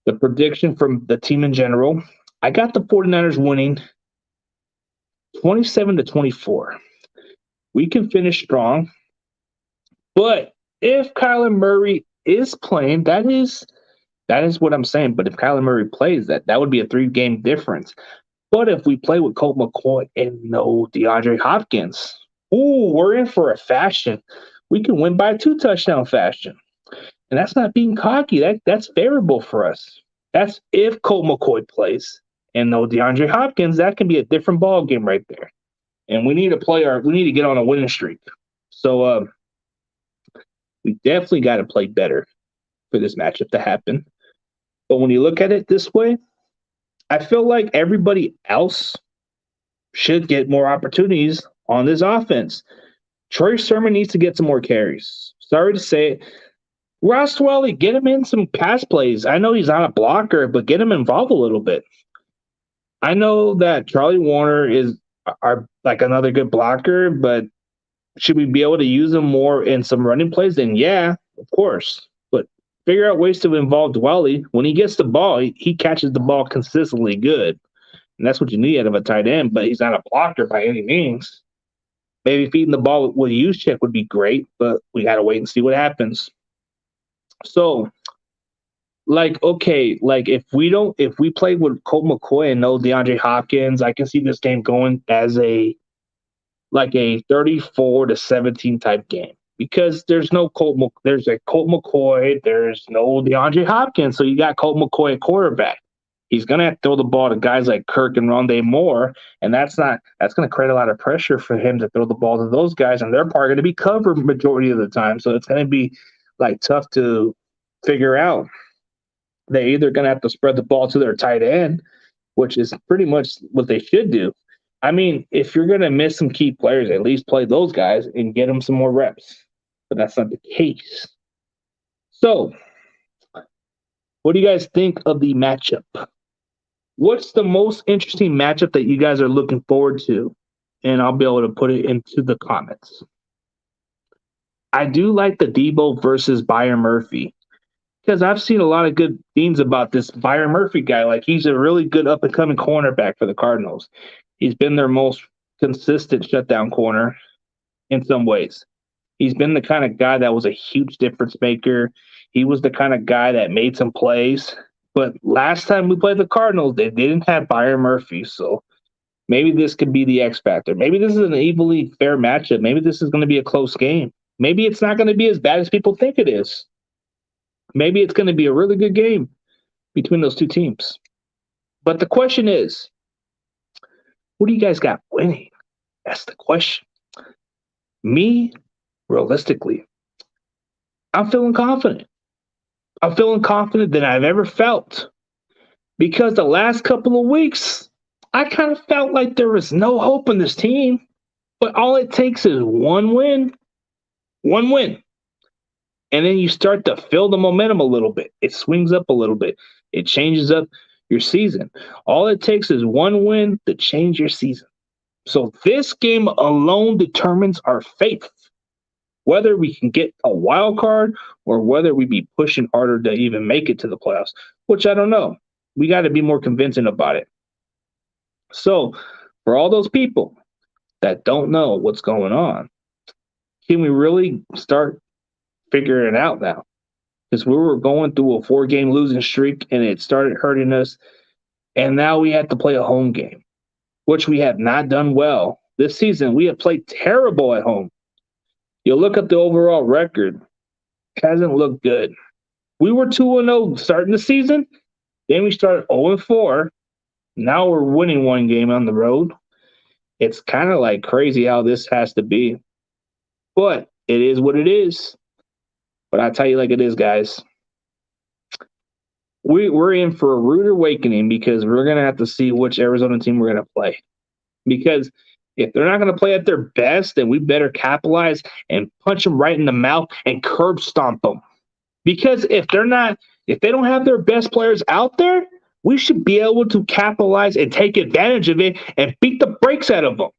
[SPEAKER 3] the prediction from the team in general, I got the 49ers winning 27-24. We can finish strong. But if Kyler Murray is playing, that is what I'm saying. But if Kyler Murray plays, that would be a 3-game difference. But if we play with Colt McCoy and no DeAndre Hopkins, we're in for a fashion. We can win by a 2-touchdown fashion. And that's not being cocky. That's favorable for us. That's if Colt McCoy plays and no DeAndre Hopkins, that can be a different ball game right there. And we need to get on a winning streak. So we definitely got to play better for this matchup to happen. But when you look at it this way, I feel like everybody else should get more opportunities on this offense. Troy Sermon needs to get some more carries. Sorry to say it. Ross Dwelly, get him in some pass plays. I know he's not a blocker, but get him involved a little bit. I know that Charlie Warner is like another good blocker, but should we be able to use him more in some running plays? Then yeah, of course. But figure out ways to involve Dwelly. When he gets the ball, he catches the ball consistently good. And that's what you need out of a tight end, but he's not a blocker by any means. Maybe feeding the ball with a use check would be great, but we got to wait and see what happens. So, if we play with Colt McCoy and no DeAndre Hopkins, I can see this game going as a 34-17 type game because there's a Colt McCoy, there's no DeAndre Hopkins, so you got Colt McCoy at quarterback. He's gonna have to throw the ball to guys like Kirk and Rondé Moore, and that's gonna create a lot of pressure for him to throw the ball to those guys, and they're probably gonna be covered majority of the time, so it's gonna be tough to figure out. They're either gonna have to spread the ball to their tight end, which is pretty much what they should do. I mean, if you're going to miss some key players, at least play those guys and get them some more reps. But that's not the case. So, what do you guys think of the matchup? What's the most interesting matchup that you guys are looking forward to? And I'll be able to put it into the comments. I do like the Debo versus Byron Murphy because I've seen a lot of good things about this Byron Murphy guy. He's a really good up-and-coming cornerback for the Cardinals. He's been their most consistent shutdown corner in some ways. He's been the kind of guy that was a huge difference maker. He was the kind of guy that made some plays. But last time we played the Cardinals, they didn't have Byron Murphy. So maybe this could be the X factor. Maybe this is an evenly fair matchup. Maybe this is going to be a close game. Maybe it's not going to be as bad as people think it is. Maybe it's going to be a really good game between those two teams. But the question is, what do you guys got winning? That's the question. Me, realistically, I'm feeling confident. I'm feeling confident than I've ever felt. Because the last couple of weeks, I kind of felt like there was no hope in this team. But all it takes is one win. One win. And then you start to feel the momentum a little bit. It swings up a little bit. It changes up your season. All it takes is one win to change your season. So this game alone determines our fate. Whether we can get a wild card or whether we be pushing harder to even make it to the playoffs, which I don't know. We got to be more convincing about it. So for all those people that don't know what's going on, can we really start figuring it out now? Because we were going through a 4-game losing streak and it started hurting us. And now we have to play a home game, which we have not done well. This season, we have played terrible at home. You look at the overall record, it hasn't looked good. We were 2-0 starting the season. Then we started 0-4. Now we're winning one game on the road. It's kind of crazy how this has to be. But it is what it is. But I tell you like it is, guys. We're in for a rude awakening because we're going to have to see which Arizona team we're going to play. Because if they're not going to play at their best, then we better capitalize and punch them right in the mouth and curb stomp them. Because if they don't have their best players out there, we should be able to capitalize and take advantage of it and beat the brakes out of them.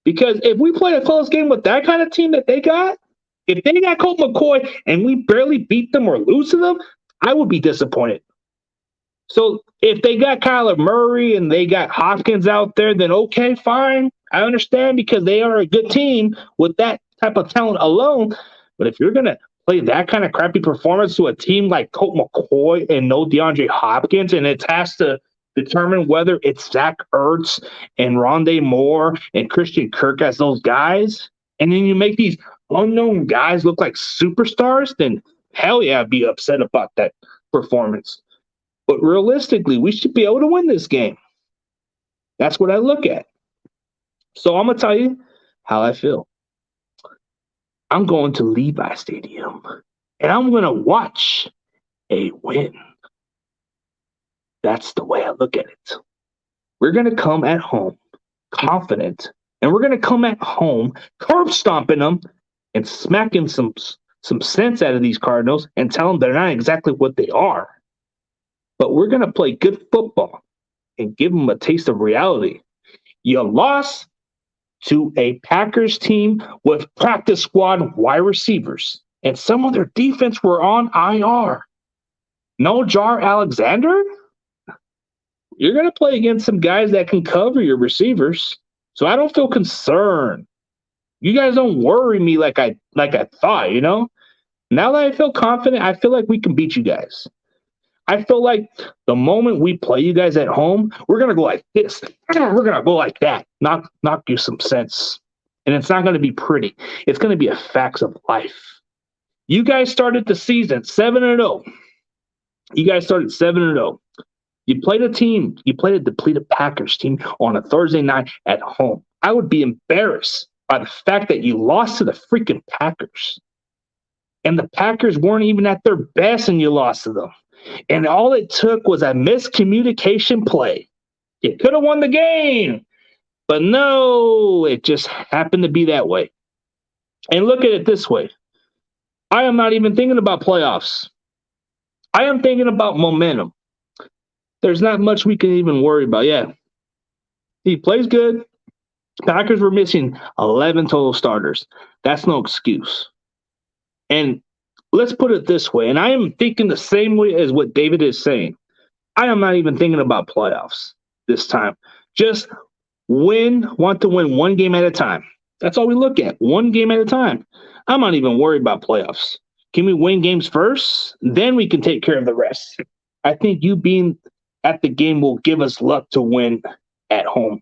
[SPEAKER 3] Because if we play a close game with that kind of team that they got, if they got Colt McCoy and we barely beat them or lose to them, I would be disappointed. So if they got Kyler Murray and they got Hopkins out there, then okay, fine. I understand because they are a good team with that type of talent alone. But if you're going to play that kind of crappy performance to a team like Colt McCoy and no DeAndre Hopkins, and it has to determine whether it's Zach Ertz and Rondé Moore and Christian Kirk as those guys, and then you make these unknown guys look like superstars, then hell yeah, I'd be upset about that performance. But realistically, we should be able to win this game. That's what I look at. So I'm going to tell you how I feel. I'm going to Levi Stadium, and I'm going to watch a win. That's the way I look at it. We're going to come at home confident, and we're going to come at home curb stomping them and smacking some sense out of these Cardinals and tell them they're not exactly what they are. But we're going to play good football and give them a taste of reality. You lost to a Packers team with practice squad wide receivers, and some of their defense were on IR. No Jar Alexander? You're going to play against some guys that can cover your receivers, so I don't feel concerned. You guys don't worry me like I thought, you know? Now that I feel confident, I feel like we can beat you guys. I feel like the moment we play you guys at home, we're going to go like this. We're going to go like that. Knock you some sense. And it's not going to be pretty. It's going to be a facts of life. You guys started the season 7-0. You guys started 7-0. You played a depleted Packers team on a Thursday night at home. I would be embarrassed by the fact that you lost to the freaking Packers. And the Packers weren't even at their best and you lost to them. And all it took was a miscommunication play. You could have won the game. But no, it just happened to be that way. And look at it this way. I am not even thinking about playoffs. I am thinking about momentum. There's not much we can even worry about. Yeah, he plays good. Packers were missing 11 total starters. That's no excuse. And let's put it this way, and I am thinking the same way as what David is saying. I am not even thinking about playoffs this time. Just want to win one game at a time. That's all we look at, one game at a time. I'm not even worried about playoffs. Can we win games first? Then we can take care of the rest. I think you being at the game will give us luck to win at home.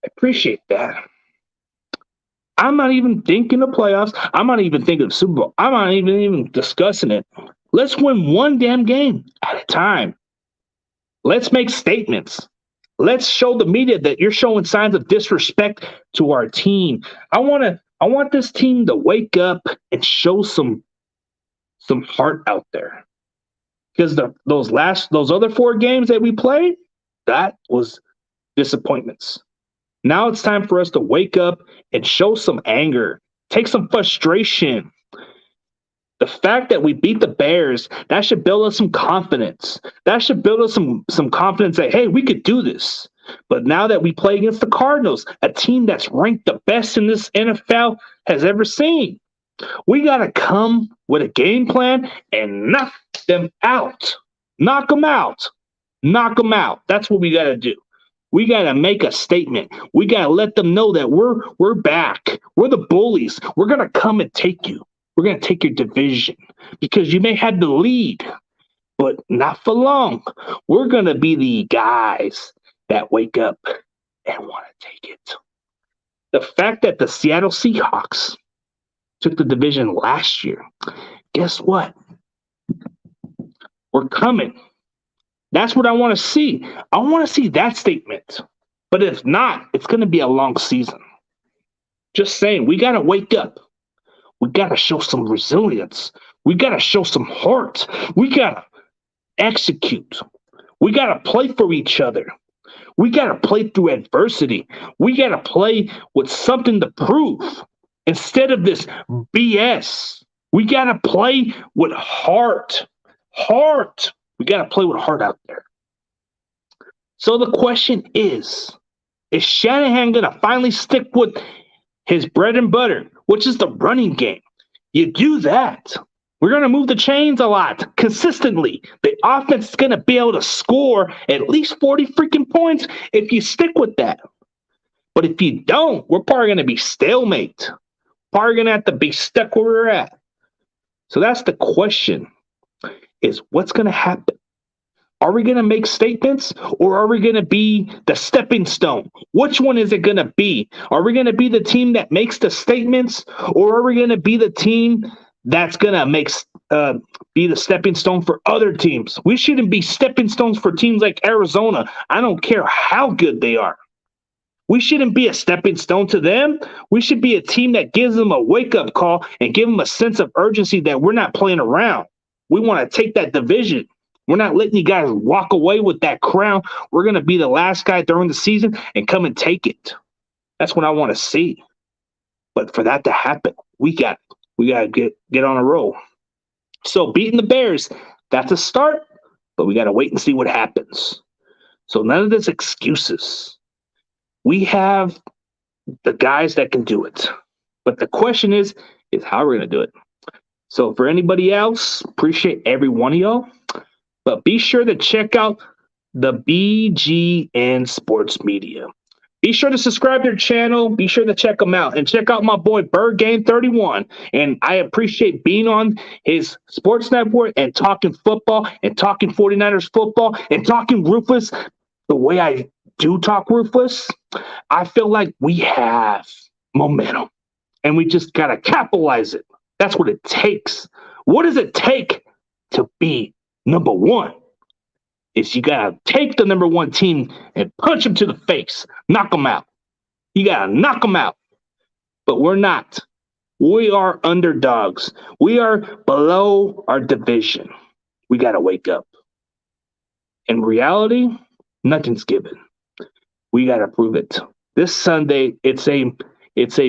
[SPEAKER 3] I appreciate that. I'm not even thinking of playoffs. I'm not even thinking of Super Bowl. I'm not even discussing it. Let's win one damn game at a time. Let's make statements. Let's show the media that you're showing signs of disrespect to our team. I want this team to wake up and show some heart out there. Because those other 4 games that we played, that was disappointments. Now it's time for us to wake up and show some anger, take some frustration. The fact that we beat the Bears, that should build us some confidence. That should build us some confidence that, hey, we could do this. But now that we play against the Cardinals, a team that's ranked the best in this NFL has ever seen, we got to come with a game plan and knock them out. Knock them out. Knock them out. That's what we got to do. We got to make a statement. We got to let them know that we're back. We're the bullies. We're going to come and take you. We're going to take your division because you may have the lead, but not for long. We're going to be the guys that wake up and want to take it. The fact that the Seattle Seahawks took the division last year, guess what? We're coming. That's what I want to see. I want to see that statement. But if not, it's going to be a long season. Just saying, we got to wake up. We got to show some resilience. We got to show some heart. We got to execute. We got to play for each other. We got to play through adversity. We got to play with something to prove instead of this BS. We got to play with heart. Heart. We got to play with heart out there. So the question is Shanahan going to finally stick with his bread and butter, which is the running game? You do that, we're going to move the chains a lot consistently. The offense is going to be able to score at least 40 freaking points if you stick with that. But if you don't, we're probably going to be stalemate. Probably going to have to be stuck where we're at. So that's the question, is what's going to happen? Are we going to make statements, or are we going to be the stepping stone? Which one is it going to be? Are we going to be the team that makes the statements, or are we going to be the team that's going to be the stepping stone for other teams? We shouldn't be stepping stones for teams like Arizona. I don't care how good they are. We shouldn't be a stepping stone to them. We should be a team that gives them a wake-up call and give them a sense of urgency that we're not playing around. We want to take that division. We're not letting you guys walk away with that crown. We're going to be the last guy during the season and come and take it. That's what I want to see. But for that to happen, we got to get on a roll. So beating the Bears, that's a start, but we got to wait and see what happens. So none of this excuses. We have the guys that can do it. But the question is how we're going to do it. So for anybody else, appreciate every one of y'all. But be sure to check out the BGN Sports Media. Be sure to subscribe to their channel. Be sure to check them out. And check out my boy, Bird Game 31. And I appreciate being on his sports network and talking football and talking 49ers football and talking Ruthless the way I do talk Ruthless. I feel like we have momentum. And we just got to capitalize it. That's what it takes. What does it take to be number one? Is you got to take the number one team and punch them to the face. Knock them out. You got to knock them out. But we're not. We are underdogs. We are below our division. We got to wake up. In reality, nothing's given. We got to prove it. This Sunday, it's a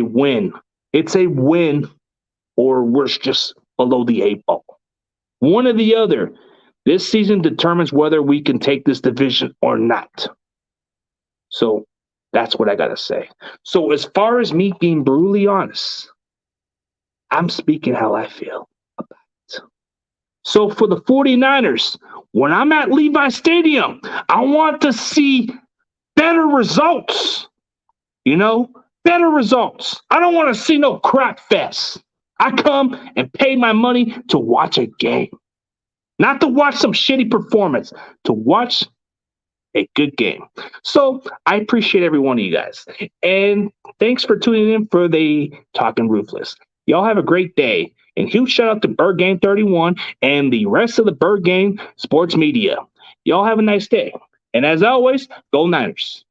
[SPEAKER 3] win. It's a win, or we're just below the 8 ball. One or the other. This season determines whether we can take this division or not. So that's what I got to say. So as far as me being brutally honest, I'm speaking how I feel about it. So for the 49ers, when I'm at Levi Stadium, I want to see better results. Better results. I don't want to see no crap fest. I come and pay my money to watch a game. Not to watch some shitty performance, to watch a good game. So I appreciate every one of you guys. And thanks for tuning in for the Talking Ruthless. Y'all have a great day. And huge shout out to Bird Game 31 and the rest of the Bird Game Sports Media. Y'all have a nice day. And as always, go Niners.